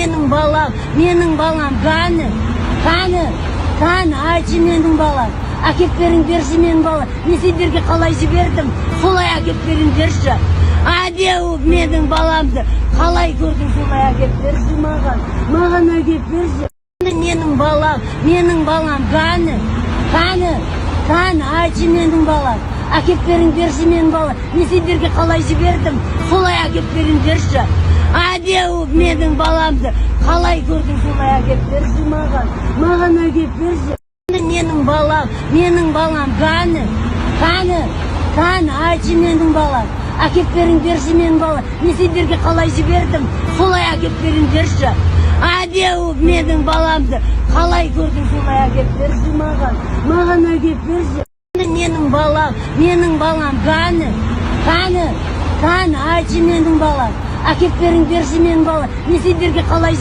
менің балам қаны айтшы менің балам. Әкеп беріңдерші менің балам. Мен сендерге қалай жібердім, солай әкеп беріңдерші. Адеу менің баламды қалай көрдің, солай әкеп берші маған әкеп берші. Менің балам қаны айтшы менің балам. Әкеп беріңдерші менің балам. Мен сендерге қалай жібердім, солай әкеп беріңдерші. Адеу менің баламды қалай көрдің, солай әкеп берші маған әкеп берші. Менің балам қаны айтшы менің балам. Әкеп беріңдерші менің балам. Мен сендерге қалай жібердім, солай әкеп беріңдерші. Адеу менің баламды қалай көрдің, солай әкеп берші маған әкеп берші. Менің балам қаны айтшы менің балам. Әкеп беріңдерші менің балам. Мен сендерге қалай